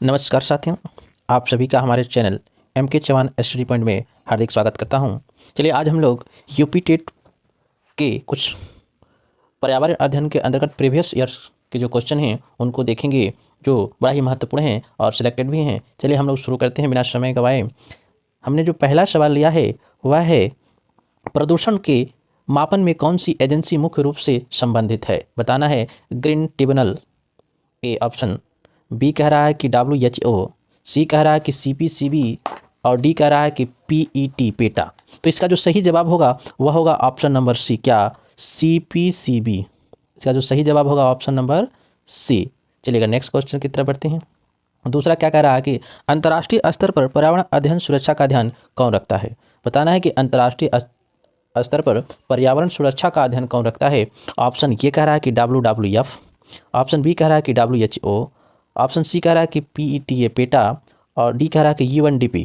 नमस्कार साथियों, आप सभी का हमारे चैनल एम के चौहान स्टडी पॉइंट में हार्दिक स्वागत करता हूं। चलिए आज हम लोग यूपी टेट के कुछ पर्यावरण अध्ययन के अंतर्गत प्रीवियस ईयर्स के जो क्वेश्चन हैं उनको देखेंगे, जो बड़ा ही महत्वपूर्ण हैं और सिलेक्टेड भी हैं। चलिए हम लोग शुरू करते हैं बिना समय गंवाए। हमने जो पहला सवाल लिया है वह है, प्रदूषण के मापन में कौन सी एजेंसी मुख्य रूप से संबंधित है? बताना है green tribunal, A option, B कह रहा है कि WHO, सी कह रहा है कि CPCB और डी कह रहा है कि PET पेटा। तो इसका जो सही जवाब होगा वह होगा ऑप्शन नंबर सी, क्या CPCB। इसका जो सही जवाब होगा ऑप्शन नंबर सी। चलिएगा नेक्स्ट क्वेश्चन की तरफ बढ़ते हैं। दूसरा क्या कह रहा है कि अंतर्राष्ट्रीय स्तर पर पर्यावरण अध्ययन सुरक्षा का ध्यान कौन रखता है? बताना है कि अंतर्राष्ट्रीय स्तर पर पर्यावरण सुरक्षा का अध्ययन कौन रखता है। ऑप्शन ये कह रहा है कि WWF, ऑप्शन बी कह रहा है कि WHO, ऑप्शन सी कह रहा है कि PETA पेटा और डी कह रहा है कि UNDP।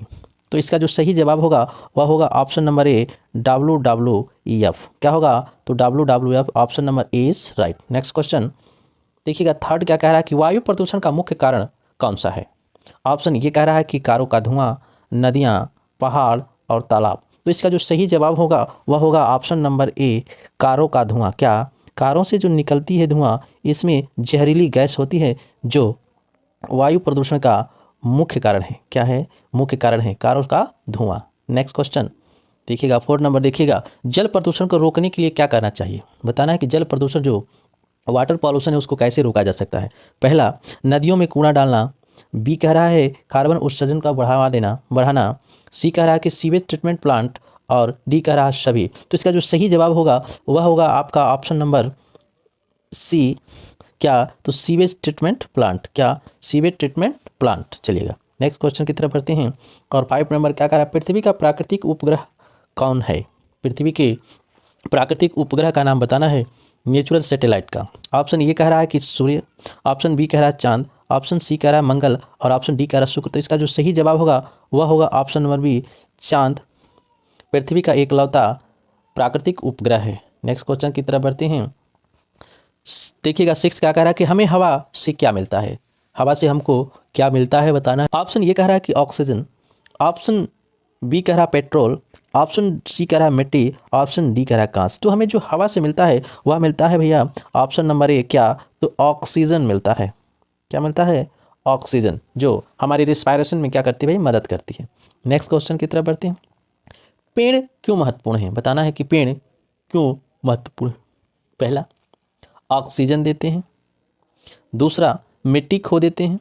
तो इसका जो सही जवाब होगा वह होगा ऑप्शन नंबर ए WWF। क्या होगा? तो WWF, option number A is right. Next question देखिएगा, थर्ड क्या कह रहा है कि वायु प्रदूषण का मुख्य कारण कौन सा है? ऑप्शन ये कह रहा है कि कारों का धुआं, नदियाँ, पहाड़ और तालाब। तो इसका जो सही जवाब होगा वह होगा ऑप्शन नंबर ए कारों का धुआं। क्या? कारों से जो निकलती है धुआं, इसमें जहरीली गैस होती है जो वायु प्रदूषण का मुख्य कारण है। क्या है? मुख्य कारण है कारों का धुआं। नेक्स्ट क्वेश्चन देखिएगा, 4 नंबर देखिएगा, जल प्रदूषण को रोकने के लिए क्या करना चाहिए? बताना है कि जल प्रदूषण जो वाटर पॉल्यूशन है उसको कैसे रोका जा सकता है। पहला, नदियों में कूड़ा डालना। बी कह रहा है कार्बन उत्सर्जन का बढ़ाना। सी कह रहा है कि सीवेज ट्रीटमेंट प्लांट और डी कह रहा है सभी। तो इसका जो सही जवाब होगा वह होगा आपका ऑप्शन नंबर सी। क्या? तो सीवेज ट्रीटमेंट प्लांट। क्या? Sewage treatment plant. चलिएगा नेक्स्ट क्वेश्चन की तरफ बढ़ते हैं। और 5 नंबर क्या कह रहा है, पृथ्वी का प्राकृतिक उपग्रह कौन है? पृथ्वी के प्राकृतिक उपग्रह का नाम बताना है नेचुरल सैटेलाइट का। ऑप्शन ये कह रहा है कि सूर्य, ऑप्शन बी कह रहा है चांद, ऑप्शन सी कह रहा है मंगल और ऑप्शन डी कह रहा है शुक्र। तो इसका जो सही जवाब होगा वह होगा ऑप्शन नंबर बी, चांद पृथ्वी का एकलौता प्राकृतिक उपग्रह है। नेक्स्ट क्वेश्चन की तरफ बढ़ते हैं। देखिएगा 6 क्या कह रहा है कि हमें हवा से क्या मिलता है? हवा से हमको क्या मिलता है बताना है। ऑप्शन ये कह रहा है कि ऑक्सीजन, ऑप्शन बी कह रहा है पेट्रोल, ऑप्शन सी कह रहा है मिट्टी, ऑप्शन डी कह रहा है कांस। तो हमें जो हवा से मिलता है वह मिलता है भैया ऑप्शन नंबर ए, क्या? तो ऑक्सीजन मिलता है। क्या मिलता है? ऑक्सीजन, जो हमारी रिस्पायरेशन में क्या करती है भाई? मदद करती है। नेक्स्ट क्वेश्चन की तरफ बढ़ते हैं। पेड़ क्यों महत्वपूर्ण है? बताना है कि पेड़ क्यों महत्वपूर्ण है। पहला, ऑक्सीजन देते हैं। दूसरा, मिट्टी खो देते हैं।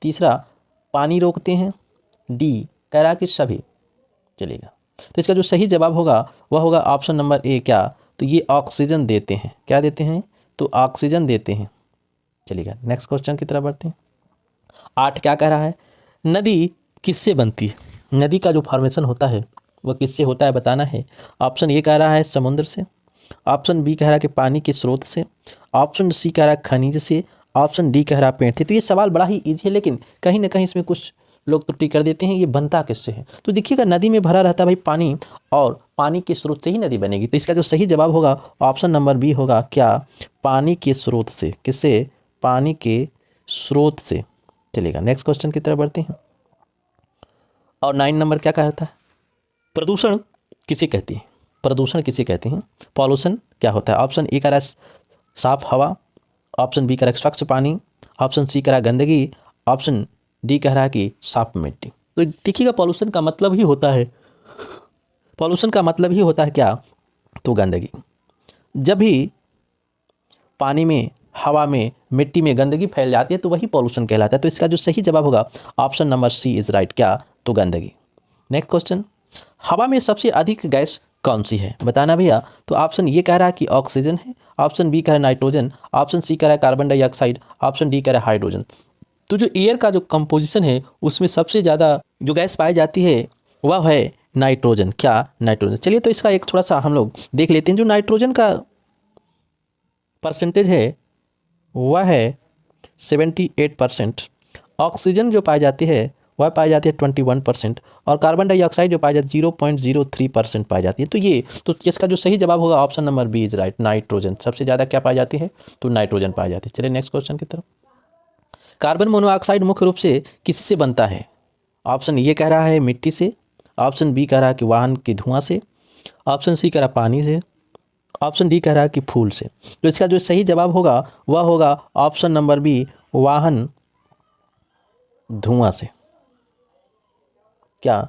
तीसरा, पानी रोकते हैं। डी कह रहा कि सभी। चलेगा, तो इसका जो सही जवाब होगा वह होगा ऑप्शन नंबर ए, क्या? तो ये ऑक्सीजन देते हैं। क्या देते हैं? तो ऑक्सीजन देते हैं। चलिएगा नेक्स्ट क्वेश्चन की तरफ बढ़ते हैं। 8 क्या कह रहा है, नदी किससे बनती है? नदी का जो फॉर्मेशन होता है वह किससे होता है बताना है। ऑप्शन ए कह रहा है समुद्र से, ऑप्शन बी कह रहा है कि पानी के स्रोत से, ऑप्शन सी कह रहा है खनिज से, ऑप्शन डी कह रहा है पेड़ से। तो ये सवाल बड़ा ही ईजी है, लेकिन कहीं ना कहीं इसमें कुछ लोग त्रुटि कर देते हैं। ये बनता किससे है? तो देखिएगा नदी में भरा रहता है भाई पानी, और पानी के स्रोत से ही नदी बनेगी। तो इसका जो सही जवाब होगा ऑप्शन नंबर बी होगा, क्या? पानी के स्रोत से। किससे? पानी के स्रोत से। चलेगा नेक्स्ट क्वेश्चन की तरफ बढ़ते हैं। और 9 नंबर क्या कहता है, प्रदूषण किसे कहते हैं? प्रदूषण किसे कहते हैं? पॉल्यूशन क्या होता है? ऑप्शन ए कह रहा है साफ हवा, ऑप्शन बी कह रहा है स्वच्छ पानी, ऑप्शन सी कह रहा है गंदगी, ऑप्शन डी कह रहा है कि साफ मिट्टी। तो देखिएगा पॉल्यूशन का मतलब ही होता है, पॉल्यूशन का मतलब ही होता है क्या? तो गंदगी। जब भी पानी में, हवा में, मिट्टी में गंदगी फैल जाती है तो वही पॉल्यूशन कहलाता है। तो इसका जो सही जवाब होगा option number C is right. क्या? तो गंदगी। नेक्स्ट क्वेश्चन, हवा में सबसे अधिक गैस कौन सी है? बताना भैया। तो ऑप्शन ये कह रहा है कि ऑक्सीजन है, ऑप्शन बी कह रहा है नाइट्रोजन, ऑप्शन सी कह रहा है कार्बन डाइऑक्साइड, ऑप्शन डी कह रहा है हाइड्रोजन। तो जो एयर का जो कंपोजिशन है उसमें सबसे ज़्यादा जो गैस पाई जाती है वह है नाइट्रोजन। क्या? नाइट्रोजन। चलिए तो इसका एक थोड़ा सा हम लोग देख लेते हैं। जो नाइट्रोजन का परसेंटेज है वह है 78%, ऑक्सीजन जो पाई जाती है वह पाई जाती है 21%, और कार्बन डाइऑक्साइड जो पाई जाती है 0.03% पाई जाती है। तो इसका जो सही जवाब होगा option number B is right, nitrogen. सबसे ज़्यादा क्या पाई जाती है? तो नाइट्रोजन पाई जाती है। चलिए नेक्स्ट क्वेश्चन की तरफ। कार्बन मोनोऑक्साइड मुख्य रूप से किससे बनता है? ऑप्शन ये कह रहा है मिट्टी से, ऑप्शन बी कह रहा है कि वाहन के धुआं से, ऑप्शन सी कह रहा है पानी से, ऑप्शन डी कह रहा है कि फूल से। तो इसका जो सही जवाब होगा वह होगा ऑप्शन नंबर बी, वाहन धुआं से। क्या?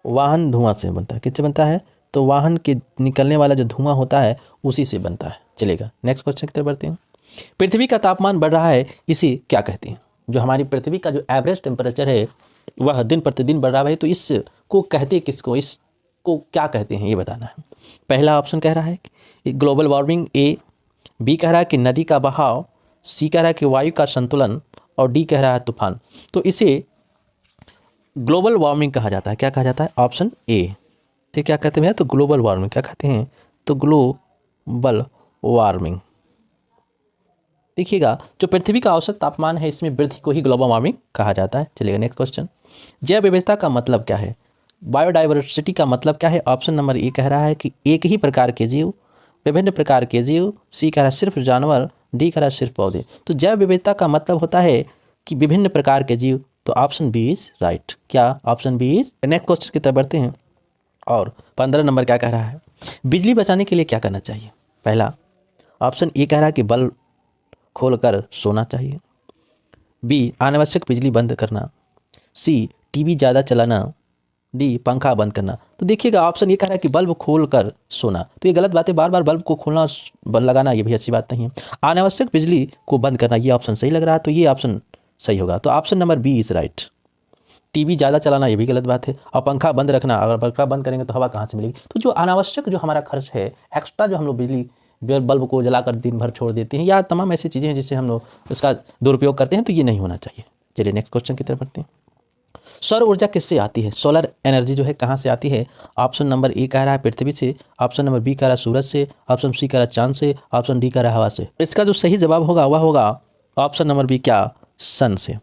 वाहन धुआं से बनता है। किससे बनता है? तो वाहन के निकलने वाला जो धुआं होता है उसी से बनता है। चलेगा, नेक्स्ट क्वेश्चन की तरफ बढ़ते हैं। पृथ्वी का तापमान बढ़ रहा है, इसे क्या कहते हैं? जो हमारी पृथ्वी का जो एवरेज टेम्परेचर है वह दिन प्रतिदिन बढ़ रहा है, तो इसको कहते हैं किसको, इसको क्या कहते हैं ये बताना है। पहला ऑप्शन कह रहा है कि ग्लोबल वार्मिंग, ए। बी कह रहा है कि नदी का बहाव, सी कह रहा है कि वायु का संतुलन, और डी कह रहा है तूफान। तो इसे ग्लोबल वार्मिंग कहा जाता है। क्या कहा जाता है? Option A. ठीक, क्या कहते हैं? तो ग्लोबल वार्मिंग। क्या कहते हैं? तो ग्लोबल वार्मिंग। देखिएगा, जो पृथ्वी का औसत तापमान है इसमें वृद्धि को ही ग्लोबल वार्मिंग कहा जाता है। चलिएगा, नेक्स्ट क्वेश्चन। जैव विविधता का मतलब क्या है? बायोडाइवर्सिटी का मतलब क्या है? ऑप्शन नंबर ए कह रहा है कि एक ही प्रकार के जीव, विभिन्न प्रकार के जीव, सी कह रहा है सिर्फ जानवर, डी कह रहा है सिर्फ पौधे। तो जैव विविधता का मतलब होता है कि विभिन्न प्रकार के जीव, तो ऑप्शन बी इज राइट। क्या? Option B is. Next question की तरफ बढ़ते हैं और 15 नंबर क्या कह रहा है? बिजली बचाने के लिए क्या करना चाहिए? पहला ऑप्शन ए कह रहा है कि बल्ब खोलकर सोना चाहिए, बी अनावश्यक बिजली बंद करना, सी टीवी ज़्यादा चलाना, डी पंखा बंद करना। तो देखिएगा, ऑप्शन ये कह रहा है कि बल्ब खोल कर सोना, तो ये गलत बात है। बार बार बल्ब को खोलना बंद लगाना ये भी अच्छी बात नहीं है। अनावश्यक बिजली को बंद करना ये ऑप्शन सही लग रहा है, तो ये ऑप्शन सही होगा। तो option number B is right. TV ज़्यादा चलाना ये भी गलत बात है, और पंखा बंद रखना, अगर पंखा बंद करेंगे तो हवा कहाँ से मिलेगी? तो जो अनावश्यक जो हमारा खर्च है, एक्स्ट्रा जो हम लोग बिजली बल्ब को जलाकर दिन भर छोड़ देते हैं, या तमाम ऐसी चीज़ें हैं जिससे हम लोग उसका दुरुपयोग करते हैं, तो ये नहीं होना चाहिए। चलिए नेक्स्ट क्वेश्चन की तरफ बढ़ते हैं। सौर ऊर्जा किससे आती है? सोलर एनर्जी जो है कहाँ से आती है? ऑप्शन नंबर ए कह रहा है पृथ्वी से, ऑप्शन नंबर बी कह रहा है सूरज से, ऑप्शन सी कह रहा है चांद से, ऑप्शन डी कह रहा है हवा से। इसका जो सही जवाब होगा वह होगा ऑप्शन नंबर बी, क्या? सन से।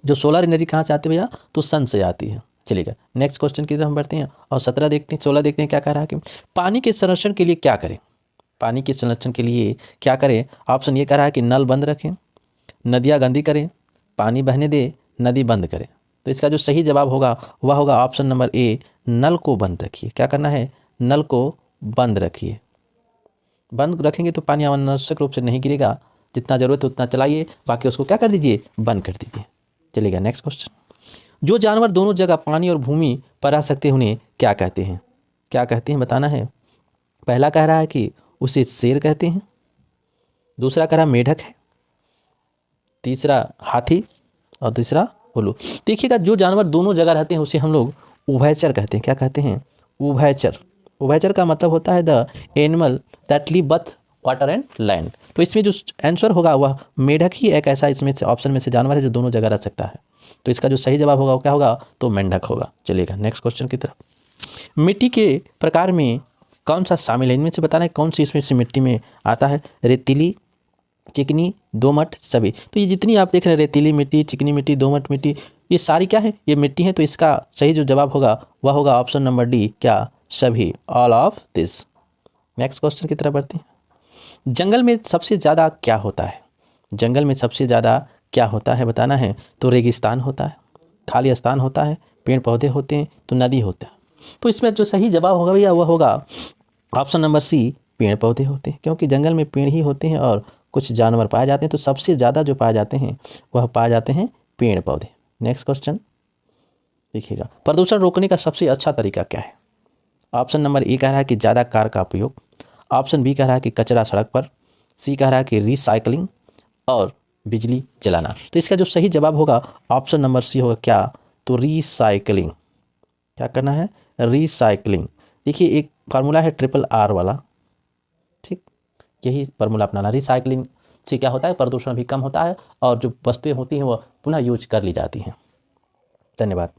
जो सोलर एनर्जी कहाँ से आती है भैया? तो सन से आती है। चलिएगा, नेक्स्ट क्वेश्चन की तरफ हम बढ़ते हैं और 17 देखते हैं, 16 देखते हैं क्या कह रहा है कि पानी के संरक्षण के लिए क्या करें? पानी के संरक्षण के लिए क्या करें? ऑप्शन ये कह रहा है कि नल बंद रखें, नदियाँ गंदी करें, पानी बहने दे, नदी बंद करें। तो इसका जो सही जवाब होगा वह होगा ऑप्शन नंबर ए, नल को बंद रखिए। क्या करना है? नल को बंद रखिए। बंद रखेंगे तो पानी अनावश्यक रूप से नहीं गिरेगा, जितना ज़रूरत है उतना चलाइए, बाकी उसको क्या कर दीजिए? बंद कर दीजिए। चलिएगा, नेक्स्ट क्वेश्चन। जो जानवर दोनों जगह पानी और भूमि पर रह सकते हैं उन्हें क्या कहते हैं? क्या कहते हैं बताना है। पहला कह रहा है कि उसे शेर कहते हैं, दूसरा कह रहा मेढक है, तीसरा हाथी, और तीसरा उल्लू। देखिएगा, जो जानवर दोनों जगह रहते हैं उसे हम लोग उभयचर कहते हैं। क्या कहते हैं? उभयचर। उभयचर का मतलब होता है the animal that live both water and land. तो इसमें जो आंसर होगा वह मेढक ही एक ऐसा इसमें से ऑप्शन में से जानवर है जो दोनों जगह रह सकता है। तो इसका जो सही जवाब होगा वो क्या होगा? तो मेंढक होगा। चलिएगा, नेक्स्ट क्वेश्चन की तरफ। मिट्टी के प्रकार में कौन सा शामिल है? इनमें से बताना है कौन सी इसमें से मिट्टी में आता है। रेतीली, चिकनी, दोमट, सभी। तो ये जितनी आप देख रहे हैं, रेतीली मिट्टी, चिकनी मिट्टी, दोमट मिट्टी, ये सारी क्या है? ये मिट्टी है। तो इसका सही जो जवाब होगा वह होगा ऑप्शन नंबर डी, क्या? सभी, all of this. Next question की तरफ बढ़ते हैं। जंगल में सबसे ज़्यादा क्या होता है? जंगल में सबसे ज़्यादा क्या होता है बताना है। तो रेगिस्तान होता है, खाली स्थान होता है, पेड़ पौधे होते हैं, तो नदी होता है। तो इसमें जो सही जवाब होगा भैया वह होगा ऑप्शन नंबर सी, पेड़ पौधे होते हैं, क्योंकि जंगल में पेड़ ही होते हैं और कुछ जानवर पाए जाते हैं। तो सबसे ज़्यादा जो पाए जाते हैं वह पाए जाते हैं पेड़ पौधे। नेक्स्ट क्वेश्चन देखिएगा, प्रदूषण रोकने का सबसे अच्छा तरीका क्या है? ऑप्शन नंबर ए कह रहा है कि ज़्यादा कार का उपयोग, ऑप्शन बी कह रहा है कि कचरा सड़क पर, सी कह रहा है कि रिसाइकलिंग, और बिजली जलाना। तो इसका जो सही जवाब होगा ऑप्शन नंबर सी होगा, क्या? तो रिसाइकलिंग। क्या करना है? रिसाइकलिंग। देखिए, एक फार्मूला है RRR वाला, ठीक, यही फार्मूला अपनाना। रिसाइकलिंग से क्या होता है? प्रदूषण भी कम होता है और जो वस्तुएं होती हैं वह पुनः यूज कर ली जाती हैं। धन्यवाद।